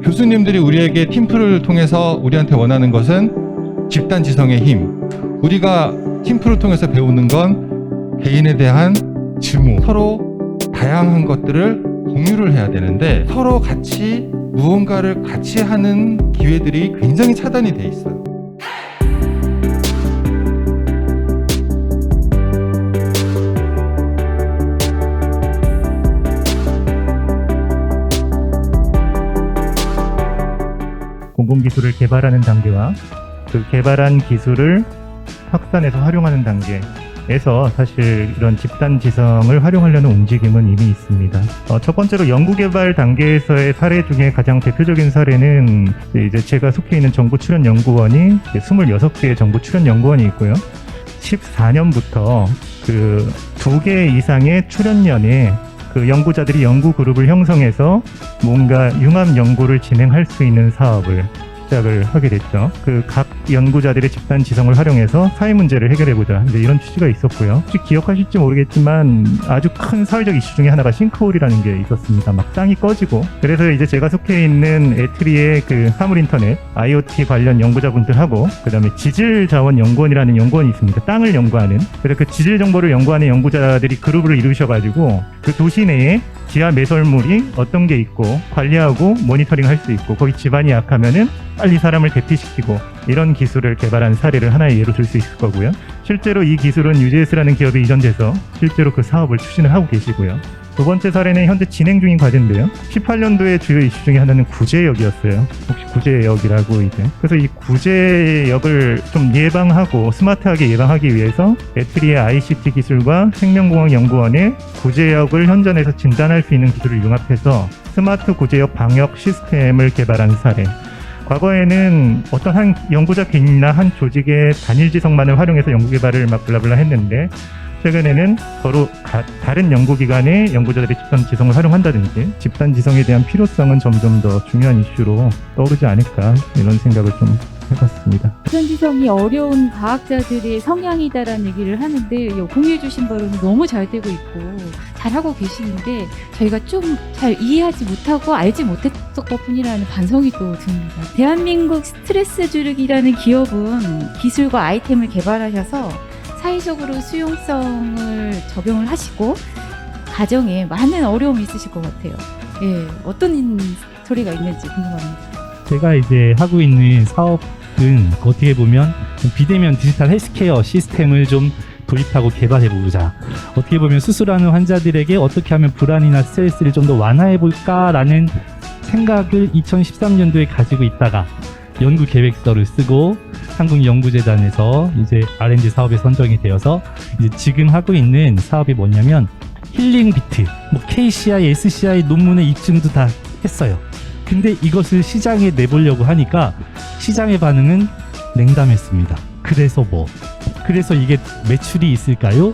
교수님들이 우리에게 팀플을 통해서 우리한테 원하는 것은 집단 지성의 힘. 우리가 팀플을 통해서 배우는 건 개인에 대한 증오. 서로 다양한 것들을 공유를 해야 되는데 서로 같이 무언가를 같이 하는 기회들이 굉장히 차단이 돼 있어요. 공공기술을 개발하는 단계와 그 개발한 기술을 확산해서 활용하는 단계에서 사실 이런 집단 지성을 활용하려는 움직임은 이미 있습니다. 첫 번째로 연구개발 단계에서의 사례 중에 가장 대표적인 사례는 이제 제가 속해 있는 정부출연연구원이 26개의 정부출연연구원이 있고요. 14년부터 그 2개 이상의 출연년에 그 연구자들이 연구 그룹을 형성해서 뭔가 융합 연구를 진행할 수 있는 사업을 시작을 하게 됐죠. 그 각 연구자들의 집단 지성을 활용해서 사회 문제를 해결해보자. 이제 이런 취지가 있었고요. 혹시 기억하실지 모르겠지만 아주 큰 사회적 이슈 중에 하나가 싱크홀이라는 게 있었습니다. 막 땅이 꺼지고. 그래서 이제 제가 속해 있는 에트리의 그 사물인터넷 IoT 관련 연구자분들하고 그다음에 지질자원연구원이라는 연구원이 있습니다. 땅을 연구하는. 그래서 그 지질 정보를 연구하는 연구자들이 그룹을 이루셔가지고 그 도시 내에 지하 매설물이 어떤 게 있고 관리하고 모니터링 할 수 있고 거기 지반이 약하면은 빨리 사람을 대피시키고 이런 기술을 개발한 사례를 하나의 예로 들 수 있을 거고요. 실제로 이 기술은 UGS라는 기업에 이전돼서 실제로 그 사업을 추진을 하고 계시고요. 두 번째 사례는 현재 진행 중인 과제인데요. 18년도의 주요 이슈 중에 하나는 구제역이었어요. 혹시 구제역이라고 이제. 그래서 이 구제역을 좀 예방하고 스마트하게 예방하기 위해서 에트리의 ICT 기술과 생명공학연구원의 구제역을 현장에서 진단할 수 있는 기술을 융합해서 스마트 구제역 방역 시스템을 개발한 사례. 과거에는 어떤 한 연구자 개인이나 한 조직의 단일 지성만을 활용해서 연구 개발을 막 블라블라 했는데 최근에는 서로 다른 연구기관의 연구자들의 집단 지성을 활용한다든지 집단 지성에 대한 필요성은 점점 더 중요한 이슈로 떠오르지 않을까 이런 생각을 좀 해봤습니다. 집단 지성이 어려운 과학자들의 성향이다라는 얘기를 하는데 공유해 주신 바로는 너무 잘 되고 있고 잘하고 계시는데 저희가 좀 잘 이해하지 못하고 알지 못했던 것뿐이라는 반성이 또 듭니다. 대한민국 스트레스 주르기라는 기업은 기술과 아이템을 개발하셔서 사회적으로 수용성을 적용을 하시고 가정에 많은 어려움이 있으실 것 같아요. 예, 어떤 소리가 있는지 궁금합니다. 제가 이제 하고 있는 사업은 어떻게 보면 비대면 디지털 헬스케어 시스템을 좀 도입하고 개발해보자. 어떻게 보면 수술하는 환자들에게 어떻게 하면 불안이나 스트레스를 좀 더 완화해볼까라는 생각을 2013년도에 가지고 있다가 연구 계획서를 쓰고 한국연구재단에서 이제 R&D 사업에 선정이 되어서 이제 지금 하고 있는 사업이 뭐냐면 힐링 비트, 뭐 KCI, SCI 논문의 입증도 다 했어요. 근데 이것을 시장에 내보려고 하니까 시장의 반응은 냉담했습니다. 그래서 이게 매출이 있을까요?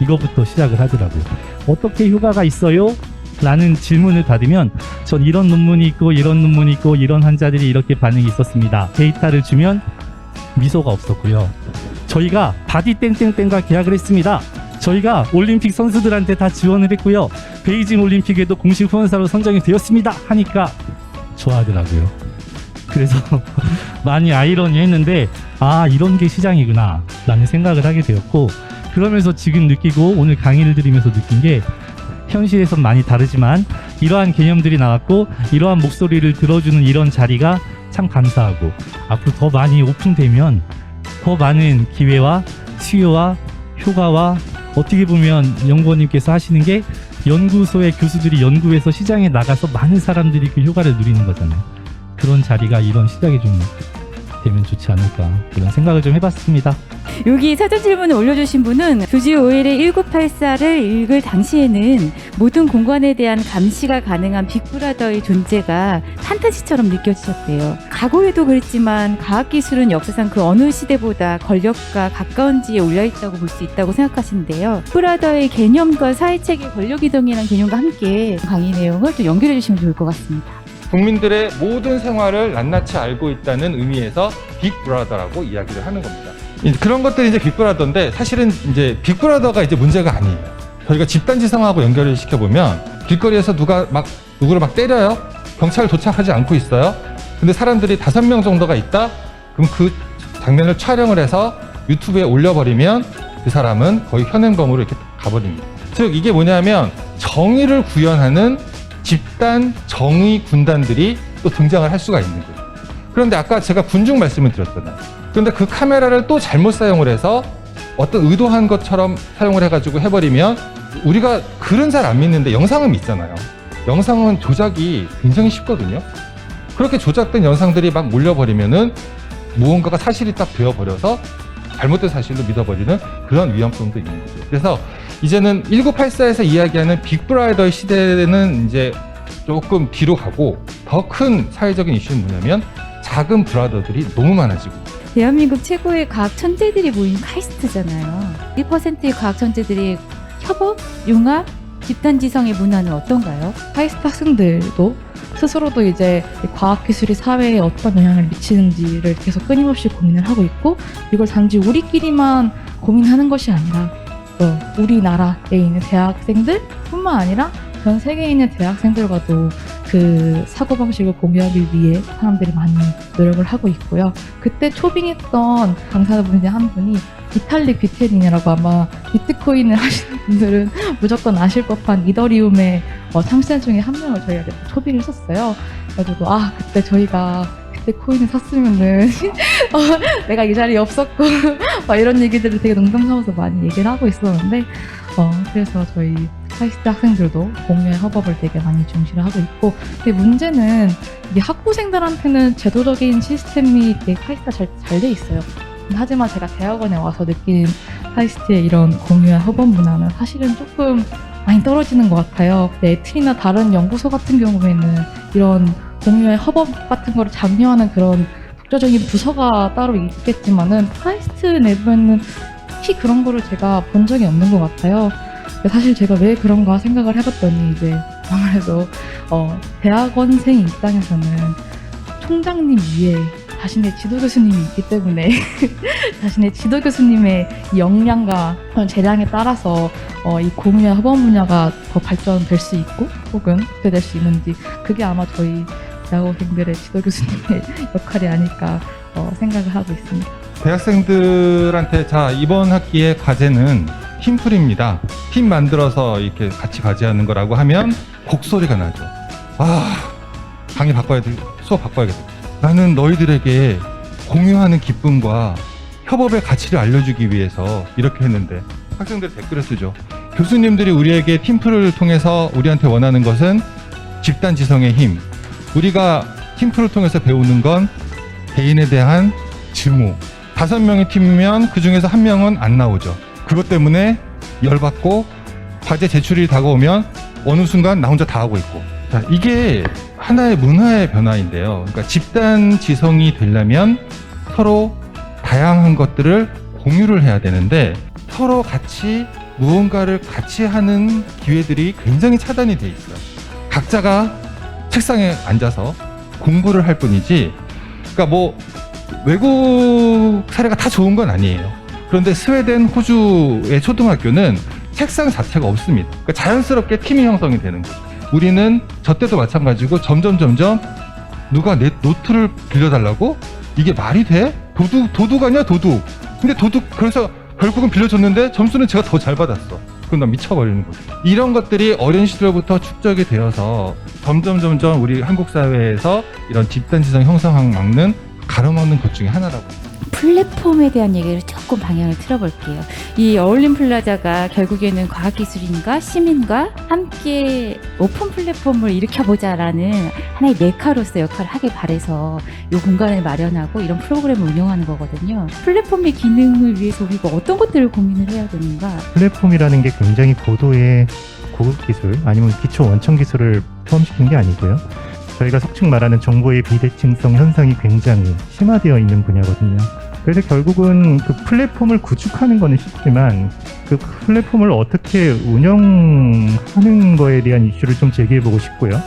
이거부터 시작을 하더라고요. 어떻게 효과가 있어요? 라는 질문을 받으면 전 이런 논문이 있고 이런 논문이 있고 이런 환자들이 이렇게 반응이 있었습니다. 데이터를 주면 미소가 없었고요. 저희가 바디 땡땡땡과 계약을 했습니다. 저희가 올림픽 선수들한테 다 지원을 했고요. 베이징 올림픽에도 공식 후원사로 선정이 되었습니다. 하니까 좋아하더라고요. 그래서 많이 아이러니했는데 아 이런 게 시장이구나 라는 생각을 하게 되었고 그러면서 지금 느끼고 오늘 강의를 들으면서 느낀 게 현실에선 많이 다르지만 이러한 개념들이 나왔고 이러한 목소리를 들어주는 이런 자리가 참 감사하고 앞으로 더 많이 오픈되면 더 많은 기회와 수요와 효과와 어떻게 보면 연구원님께서 하시는 게 연구소의 교수들이 연구해서 시장에 나가서 많은 사람들이 그 효과를 누리는 거잖아요. 그런 자리가 이런 시작이 좀 되면 좋지 않을까 그런 생각을 좀 해봤습니다. 여기 사전 질문을 올려주신 분은 조지 오웰의 1984를 읽을 당시에는 모든 공간에 대한 감시가 가능한 빅브라더의 존재가 판타지처럼 느껴지셨대요. 과거에도 그랬지만 과학기술은 역사상 그 어느 시대보다 권력과 가까운 지에 올려있다고 볼 수 있다고 생각하시는데요. 빅브라더의 개념과 사회체계 권력이동이라는 개념과 함께 강의 내용을 또 연결해 주시면 좋을 것 같습니다. 국민들의 모든 생활을 낱낱이 알고 있다는 의미에서 빅브라더라고 이야기를 하는 겁니다. 그런 것들이 이제 빅브라더인데 사실은 이제 빅브라더가 이제 문제가 아니에요. 저희가 집단지성하고 연결을 시켜보면 길거리에서 누가 막 누구를 막 때려요. 경찰 도착하지 않고 있어요. 근데 사람들이 5명 정도가 있다? 그럼 그 장면을 촬영을 해서 유튜브에 올려버리면 그 사람은 거의 현행범으로 이렇게 가버립니다. 즉 이게 뭐냐면 정의를 구현하는 집단 정의 군단들이 또 등장을 할 수가 있는 거예요. 그런데 아까 제가 군중 말씀을 드렸잖아요. 그런데 그 카메라를 또 잘못 사용을 해서 어떤 의도한 것처럼 사용을 해가지고 해버리면 우리가 글은 잘 안 믿는데 영상은 믿잖아요. 영상은 조작이 굉장히 쉽거든요. 그렇게 조작된 영상들이 막 몰려버리면은 무언가가 사실이 딱 되어버려서 잘못된 사실로 믿어버리는 그런 위험성도 있는 거죠. 그래서 이제는 1984에서 이야기하는 빅브라더의 시대는 이제 조금 뒤로 가고 더 큰 사회적인 이슈는 뭐냐면 작은 브라더들이 너무 많아지고 대한민국 최고의 과학 천재들이 모인 카이스트잖아요. 1%의 과학 천재들이 협업, 융합, 집단지성의 문화는 어떤가요? 카이스트 학생들도 스스로도 이제 과학기술이 사회에 어떤 영향을 미치는지를 계속 끊임없이 고민을 하고 있고, 이걸 단지 우리끼리만 고민하는 것이 아니라 우리나라에 있는 대학생들 뿐만 아니라 전 세계에 있는 대학생들과도 그 사고방식을 공유하기 위해 사람들이 많이 노력을 하고 있고요. 그때 초빙했던 강사분 한 분이 비탈릭 비테린이라고, 아마 비트코인을 하시는 분들은 무조건 아실 법한 이더리움의 창시자 중에 한 명을 저희가 초빙을 했었어요. 그래가지고 그때 저희가 그때 코인을 샀으면은 내가 이 자리에 없었고 막 이런 얘기들을 되게 농담삼아서 많이 얘기를 하고 있었는데, 그래서 저희 카이스트 학생들도 공유의 협업을 되게 많이 중시를 하고 있고, 근데 문제는 이게 학부생들한테는 제도적인 시스템이 되게 카이스트가 잘 돼 있어요. 하지만 제가 대학원에 와서 느낀 카이스트의 이런 공유의 협업 문화는 사실은 조금 많이 떨어지는 것 같아요. 에트리나 다른 연구소 같은 경우에는 이런 공유의 협업 같은 거를 장려하는 그런 국제적인 부서가 따로 있겠지만은 카이스트 내부에는 특히 그런 거를 제가 본 적이 없는 것 같아요. 사실 제가 왜 그런가 생각을 해봤더니 이제 아무래도 대학원생 입장에서는 총장님 위에 자신의 지도 교수님이 있기 때문에 자신의 지도 교수님의 역량과 재량에 따라서 이 공유의 협업 분야가 더 발전될 수 있고 혹은 어떻게 될 수 있는지, 그게 아마 저희 대학원생들의 지도 교수님의 역할이 아닐까 생각을 하고 있습니다. 대학생들한테 자 이번 학기의 과제는 팀플입니다. 팀 만들어서 이렇게 같이 과제하는 거라고 하면 곡소리가 나죠. 강의 바꿔야 돼, 수업 바꿔야겠다. 나는 너희들에게 공유하는 기쁨과 협업의 가치를 알려주기 위해서 이렇게 했는데, 학생들이 댓글을 쓰죠. 교수님들이 우리에게 팀플을 통해서 우리한테 원하는 것은 집단 지성의 힘. 우리가 팀플을 통해서 배우는 건 개인에 대한 증오. 5명의 팀이면 그 중에서 1명은 안 나오죠. 그것 때문에 열받고 과제 제출이 다가오면 어느 순간 나 혼자 다 하고 있고. 자, 이게 하나의 문화의 변화인데요. 그러니까 집단 지성이 되려면 서로 다양한 것들을 공유를 해야 되는데 서로 같이 무언가를 같이 하는 기회들이 굉장히 차단이 돼 있어요. 각자가 책상에 앉아서 공부를 할 뿐이지, 그러니까 뭐 외국 사례가 다 좋은 건 아니에요. 그런데 스웨덴, 호주의 초등학교는 책상 자체가 없습니다. 그러니까 자연스럽게 팀이 형성이 되는 거죠. 우리는 저 때도 마찬가지고 점점 누가 내 노트를 빌려달라고? 이게 말이 돼? 도둑 아니야 도둑. 근데 그래서 결국은 빌려줬는데 점수는 제가 더 잘 받았어. 그럼 나 미쳐버리는 거죠. 이런 것들이 어린 시절부터 축적이 되어서 점점 우리 한국 사회에서 이런 집단지성 형성을 막는 가로막는 것 중에 하나라고. 플랫폼에 대한 얘기를 조금 방향을 틀어볼게요. 이 어울림 플라자가 결국에는 과학기술인과 시민과 함께 오픈 플랫폼을 일으켜보자라는 하나의 메카로서 역할을 하길 바라서 이 공간을 마련하고 이런 프로그램을 운영하는 거거든요. 플랫폼의 기능을 위해서 우리가 어떤 것들을 고민을 해야 되는가? 플랫폼이라는 게 굉장히 고도의 고급 기술 아니면 기초 원천 기술을 포함시킨 게 아니고요. 저희가 속칭 말하는 정보의 비대칭성 현상이 굉장히 심화되어 있는 분야거든요. 그래서 결국은 그 플랫폼을 구축하는 거는 쉽지만 그 플랫폼을 어떻게 운영하는 거에 대한 이슈를 좀 제기해보고 싶고요.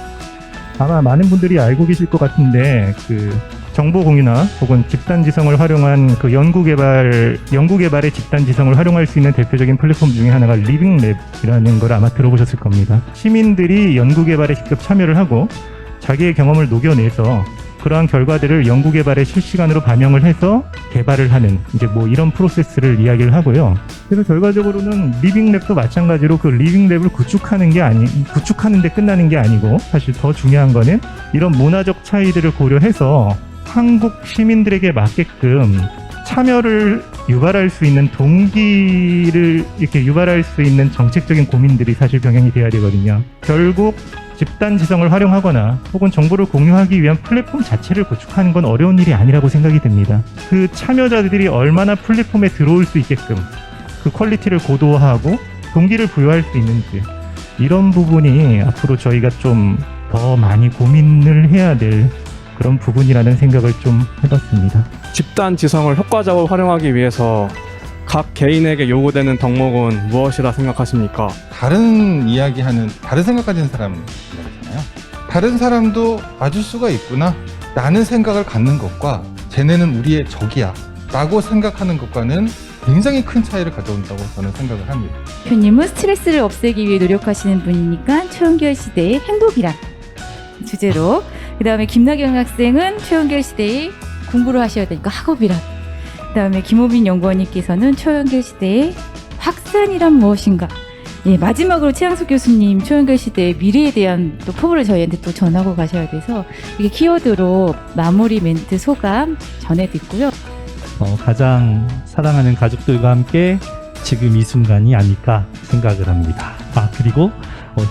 아마 많은 분들이 알고 계실 것 같은데 그 정보 공유나 혹은 집단 지성을 활용한 그 연구개발의 집단 지성을 활용할 수 있는 대표적인 플랫폼 중에 하나가 리빙랩이라는 걸 아마 들어보셨을 겁니다. 시민들이 연구개발에 직접 참여를 하고 자기의 경험을 녹여내서 그러한 결과들을 연구개발에 실시간으로 반영을 해서 개발을 하는 이제 뭐 이런 프로세스를 이야기를 하고요. 그래서 결과적으로는 리빙랩도 마찬가지로 그 리빙랩을 구축하는데 끝나는 게 아니고 사실 더 중요한 거는 이런 문화적 차이들을 고려해서 한국 시민들에게 맞게끔 참여를 유발할 수 있는 동기를 이렇게 유발할 수 있는 정책적인 고민들이 사실 병행이 돼야 되거든요. 결국 집단 지성을 활용하거나 혹은 정보를 공유하기 위한 플랫폼 자체를 구축하는 건 어려운 일이 아니라고 생각이 듭니다. 그 참여자들이 얼마나 플랫폼에 들어올 수 있게끔 그 퀄리티를 고도화하고 동기를 부여할 수 있는지 이런 부분이 앞으로 저희가 좀 더 많이 고민을 해야 될 그런 부분이라는 생각을 좀 해봤습니다. 집단 지성을 효과적으로 활용하기 위해서 각 개인에게 요구되는 덕목은 무엇이라 생각하십니까? 다른 이야기하는 다른 생각 가진 사람이잖아요. 다른 사람도 봐줄 수가 있구나 라는 생각을 갖는 것과 쟤네는 우리의 적이야 라고 생각하는 것과는 굉장히 큰 차이를 가져온다고 저는 생각을 합니다. 대표님은 스트레스를 없애기 위해 노력하시는 분이니까 초연결 시대의 행복이란 주제로, 그 다음에 김나경 학생은 초연결 시대의 공부를 하셔야 되니까 학업이란, 그 다음에 김호빈 연구원님께서는 초연결 시대의 확산이란 무엇인가, 예, 마지막으로 최양숙 교수님 초연결 시대의 미래에 대한 또 포부를 저희한테 또 전하고 가셔야 돼서 이게 키워드로 마무리 멘트 소감 전해 듣고요. 가장 사랑하는 가족들과 함께 지금 이 순간이 아닐까 생각을 합니다. 그리고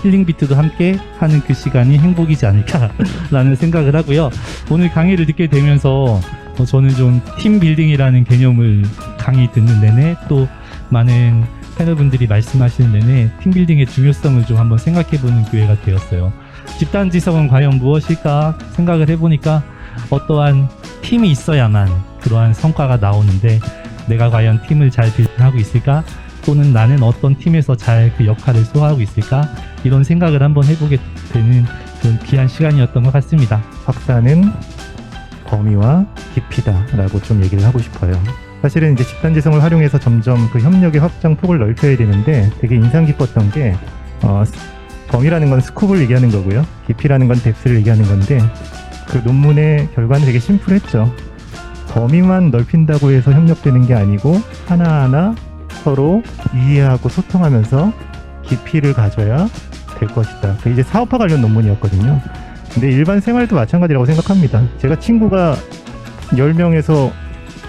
힐링비트도 함께 하는 그 시간이 행복이지 않을까라는 생각을 하고요. 오늘 강의를 듣게 되면서 저는 좀 팀빌딩이라는 개념을 강의 듣는 내내 또 많은 패널분들이 말씀하시는 내내 팀빌딩의 중요성을 좀 한번 생각해보는 기회가 되었어요. 집단지성은 과연 무엇일까 생각을 해보니까 어떠한 팀이 있어야만 그러한 성과가 나오는데 내가 과연 팀을 잘 빌딩하고 있을까? 또는 나는 어떤 팀에서 잘 그 역할을 소화하고 있을까? 이런 생각을 한번 해보게 되는 그런 귀한 시간이었던 것 같습니다. 확산은 범위와 깊이다라고 좀 얘기를 하고 싶어요. 사실은 이제 집단지성을 활용해서 점점 그 협력의 확장 폭을 넓혀야 되는데 되게 인상 깊었던 게 범위라는 건 스콥을 얘기하는 거고요. 깊이라는 건 뎁스를 얘기하는 건데 그 논문의 결과는 되게 심플했죠. 범위만 넓힌다고 해서 협력되는 게 아니고 하나하나 서로 이해하고 소통하면서 깊이를 가져야 될 것이다. 이제 사업화 관련 논문이었거든요. 근데 일반 생활도 마찬가지라고 생각합니다. 제가 친구가 10명에서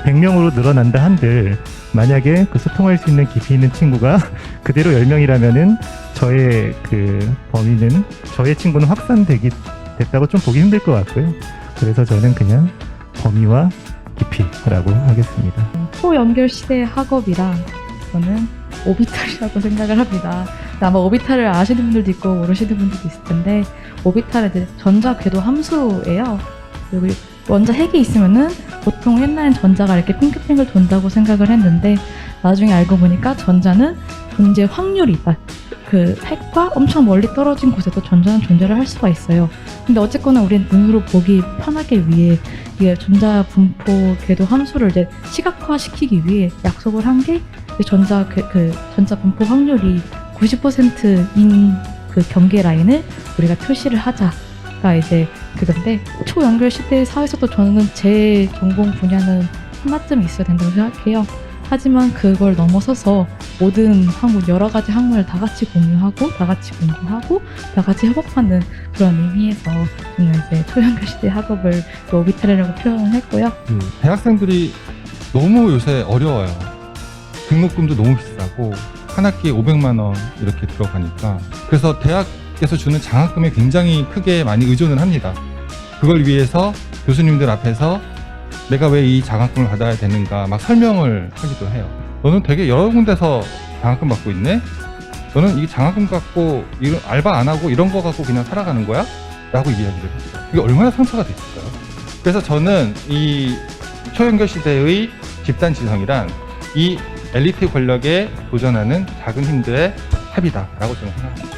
100명으로 늘어난다 한들 만약에 그 소통할 수 있는 깊이 있는 친구가 그대로 10명이라면은 저의 그 범위는 저의 친구는 확산됐다고 좀 보기 힘들 것 같고요. 그래서 저는 그냥 범위와 깊이라고 하겠습니다. 초연결 시대의 학업이랑 저는 오비탈이라고 생각을 합니다. 아마 오비탈을 아시는 분들도 있고 모르시는 분들도 있을 텐데 오비탈은 이제 전자 궤도 함수예요. 그리고 원자 핵이 있으면은 보통 옛날엔 전자가 이렇게 핑크핑크 돈다고 생각을 했는데 나중에 알고 보니까 전자는 존재 확률이 있다. 그 핵과 엄청 멀리 떨어진 곳에도 전자는 존재를 할 수가 있어요. 근데 어쨌거나 우리는 눈으로 보기 편하게 위해 이게 전자 분포 궤도 함수를 이제 시각화시키기 위해 약속을 한 게 전자 전자 분포 확률이 90%인 그 경계 라인을 우리가 표시를 하자가 이제 그건데 초연결 시대 사회에서도 저는 제 전공 분야는 하나쯤 있어야 된다고 생각해요. 하지만 그걸 넘어서서 모든 학문, 여러 가지 학문을 다 같이 공유하고, 다 같이 공부하고, 다 같이 협업하는 그런 의미에서 저는 이제 초연결 시대 학업을 오비탈이라고 표현을 했고요. 대학생들이 너무 요새 어려워요. 등록금도 너무 비싸고 한 학기에 500만 원 이렇게 들어가니까 그래서 대학에서 주는 장학금에 굉장히 크게 많이 의존을 합니다. 그걸 위해서 교수님들 앞에서 내가 왜 이 장학금을 받아야 되는가 막 설명을 하기도 해요. 너는 되게 여러 군데서 장학금 받고 있네? 너는 이 장학금 갖고 이런 알바 안 하고 이런 거 갖고 그냥 살아가는 거야? 라고 이야기를 했어요. 이게 얼마나 상처가 됐을까요? 그래서 저는 이 초연결 시대의 집단지성이란 이 엘리트 권력에 도전하는 작은 힘들의 합이다 라고 저는 생각합니다.